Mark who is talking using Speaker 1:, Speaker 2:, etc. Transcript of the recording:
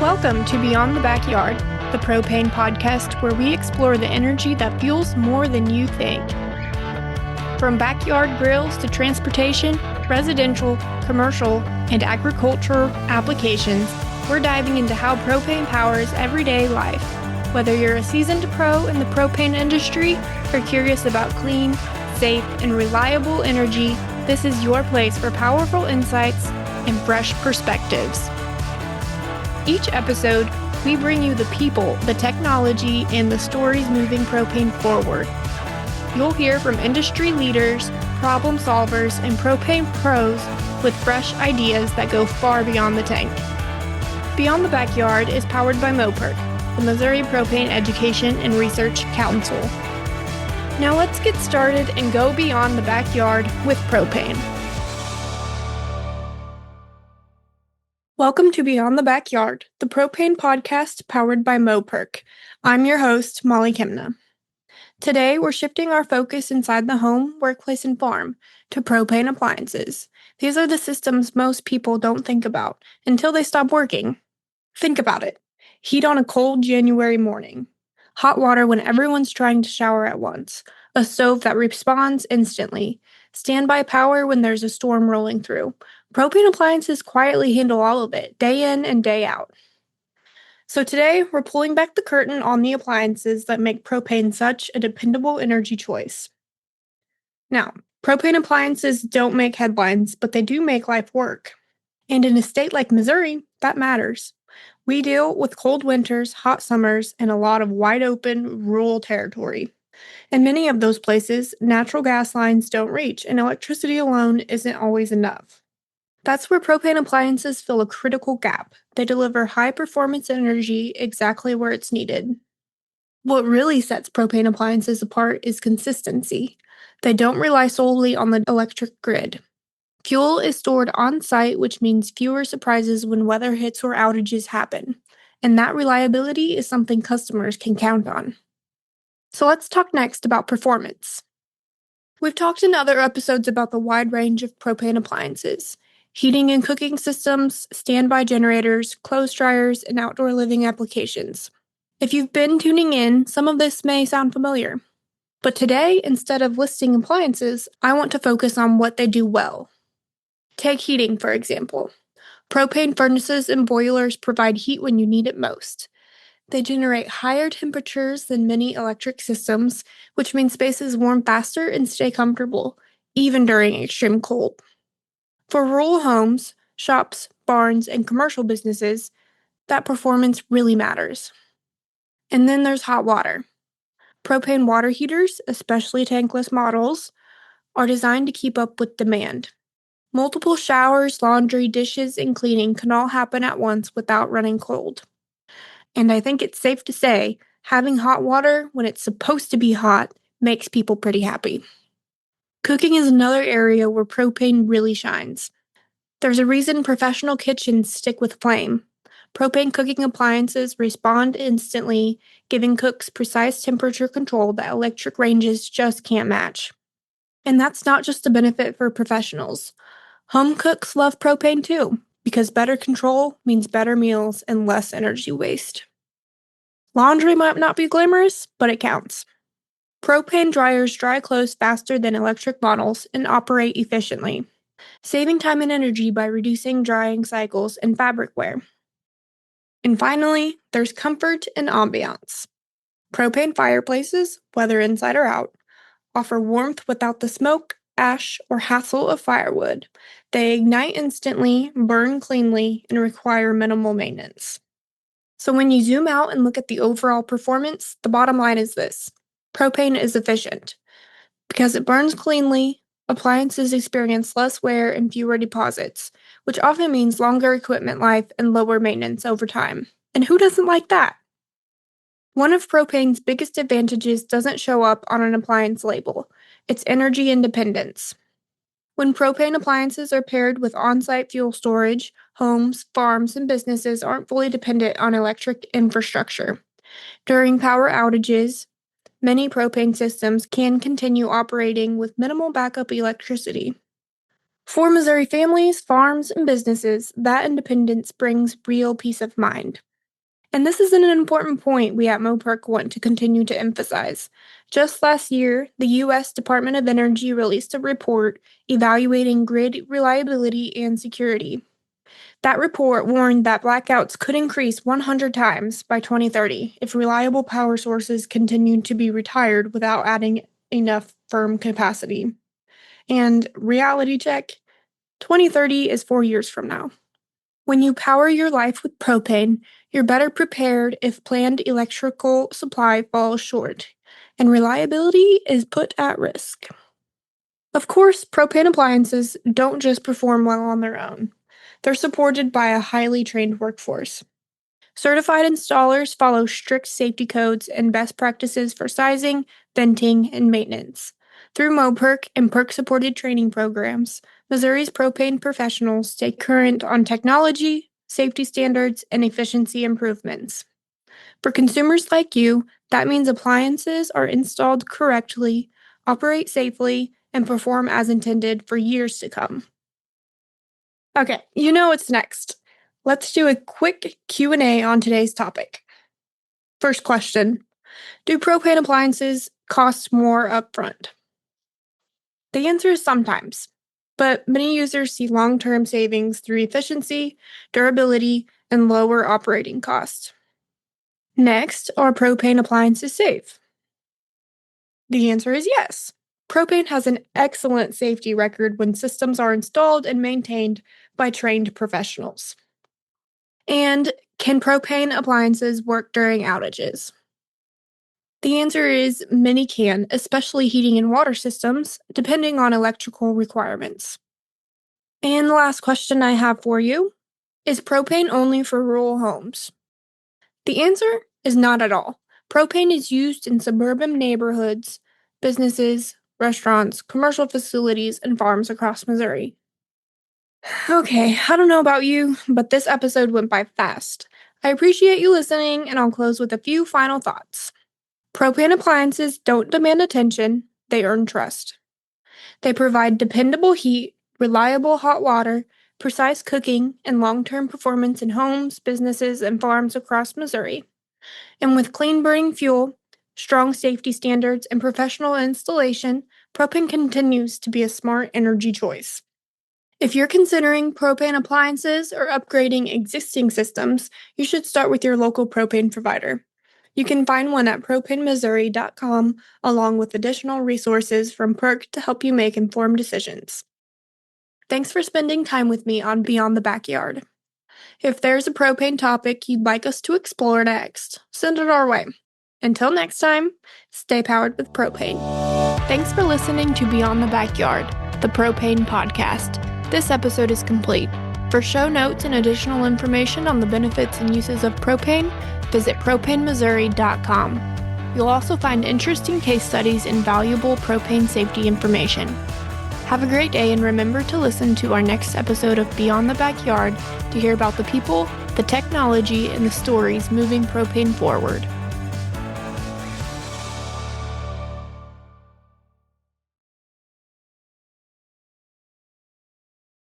Speaker 1: Welcome to Beyond the Backyard, the Propane Podcast where we explore the energy that fuels more than you think. From backyard grills to transportation, residential, commercial, and agricultural applications, we're diving into how propane powers everyday life. Whether you're a seasoned pro in the propane industry or curious about clean, safe, and reliable energy, this is your place for powerful insights and fresh perspectives. Each episode, we bring you the people, the technology, and the stories moving propane forward. You'll hear from industry leaders, problem solvers, and propane pros with fresh ideas that go far beyond the tank. Beyond the Backyard is powered by MOPERC, the Missouri Propane Education and Research Council. Now let's get started and go beyond the backyard with propane. Welcome to Beyond the Backyard, the Propane Podcast powered by MOPERC. I'm your host, Molly Kemna. Today, we're shifting our focus inside the home, workplace, and farm to propane appliances. These are the systems most people don't think about until they stop working. Think about it. Heat on a cold January morning. Hot water when everyone's trying to shower at once. A stove that responds instantly. Standby power when there's a storm rolling through. Propane appliances quietly handle all of it, day in and day out. So today, we're pulling back the curtain on the appliances that make propane such a dependable energy choice. Now, propane appliances don't make headlines, but they do make life work. And in a state like Missouri, that matters. We deal with cold winters, hot summers, and a lot of wide-open rural territory. In many of those places, natural gas lines don't reach, and electricity alone isn't always enough. That's where propane appliances fill a critical gap. They deliver high-performance energy exactly where it's needed. What really sets propane appliances apart is consistency. They don't rely solely on the electric grid. Fuel is stored on-site, which means fewer surprises when weather hits or outages happen. And that reliability is something customers can count on. So let's talk next about performance. We've talked in other episodes about the wide range of propane appliances. Heating and cooking systems, standby generators, clothes dryers, and outdoor living applications. If you've been tuning in, some of this may sound familiar. But today, instead of listing appliances, I want to focus on what they do well. Take heating, for example. Propane furnaces and boilers provide heat when you need it most. They generate higher temperatures than many electric systems, which means spaces warm faster and stay comfortable, even during extreme cold. For rural homes, shops, barns, and commercial businesses, that performance really matters. And then there's hot water. Propane water heaters, especially tankless models, are designed to keep up with demand. Multiple showers, laundry, dishes, and cleaning can all happen at once without running cold. And I think it's safe to say, having hot water when it's supposed to be hot makes people pretty happy. Cooking is another area where propane really shines. There's a reason professional kitchens stick with flame. Propane cooking appliances respond instantly, giving cooks precise temperature control that electric ranges just can't match. And that's not just a benefit for professionals. Home cooks love propane too, because better control means better meals and less energy waste. Laundry might not be glamorous, but it counts. Propane dryers dry clothes faster than electric models and operate efficiently, saving time and energy by reducing drying cycles and fabric wear. And finally, there's comfort and ambiance. Propane fireplaces, whether inside or out, offer warmth without the smoke, ash, or hassle of firewood. They ignite instantly, burn cleanly, and require minimal maintenance. So when you zoom out and look at the overall performance, the bottom line is this. Propane is efficient. Because it burns cleanly, appliances experience less wear and fewer deposits, which often means longer equipment life and lower maintenance over time. And who doesn't like that? One of propane's biggest advantages doesn't show up on an appliance label. It's energy independence. When propane appliances are paired with on-site fuel storage, homes, farms, and businesses aren't fully dependent on electric infrastructure. During power outages, many propane systems can continue operating with minimal backup electricity. For Missouri families, farms, and businesses, that independence brings real peace of mind. And this is an important point we at MOPERC want to continue to emphasize. Just last year, the U.S. Department of Energy released a report evaluating grid reliability and security. That report warned that blackouts could increase 100 times by 2030 if reliable power sources continued to be retired without adding enough firm capacity. And reality check, 2030 is 4 years from now. When you power your life with propane, you're better prepared if planned electrical supply falls short, and reliability is put at risk. Of course, propane appliances don't just perform well on their own. They're supported by a highly trained workforce. Certified installers follow strict safety codes and best practices for sizing, venting, and maintenance. Through MOPERC and PERC-supported training programs, Missouri's propane professionals stay current on technology, safety standards, and efficiency improvements. For consumers like you, that means appliances are installed correctly, operate safely, and perform as intended for years to come. Okay, you know what's next. Let's do a quick Q&A on today's topic. First question, do propane appliances cost more upfront? The answer is sometimes, but many users see long-term savings through efficiency, durability, and lower operating costs. Next, are propane appliances safe? The answer is yes. Propane has an excellent safety record when systems are installed and maintained by trained professionals. And can propane appliances work during outages? The answer is many can, especially heating and water systems, depending on electrical requirements. And the last question I have for you, is propane only for rural homes? The answer is not at all. Propane is used in suburban neighborhoods, businesses, restaurants, commercial facilities, and farms across Missouri. Okay, I don't know about you, but this episode went by fast. I appreciate you listening, and I'll close with a few final thoughts. Propane appliances don't demand attention, they earn trust. They provide dependable heat, reliable hot water, precise cooking, and long-term performance in homes, businesses, and farms across Missouri. And with clean burning fuel, strong safety standards, and professional installation, propane continues to be a smart energy choice. If you're considering propane appliances or upgrading existing systems, you should start with your local propane provider. You can find one at propanemissouri.com along with additional resources from PERC to help you make informed decisions. Thanks for spending time with me on Beyond the Backyard. If there's a propane topic you'd like us to explore next, send it our way. Until next time, stay powered with propane. Thanks for listening to Beyond the Backyard, the Propane Podcast. This episode is complete. For show notes and additional information on the benefits and uses of propane, visit propanemissouri.com. You'll also find interesting case studies and valuable propane safety information. Have a great day, and remember to listen to our next episode of Beyond the Backyard to hear about the people, the technology, and the stories moving propane forward.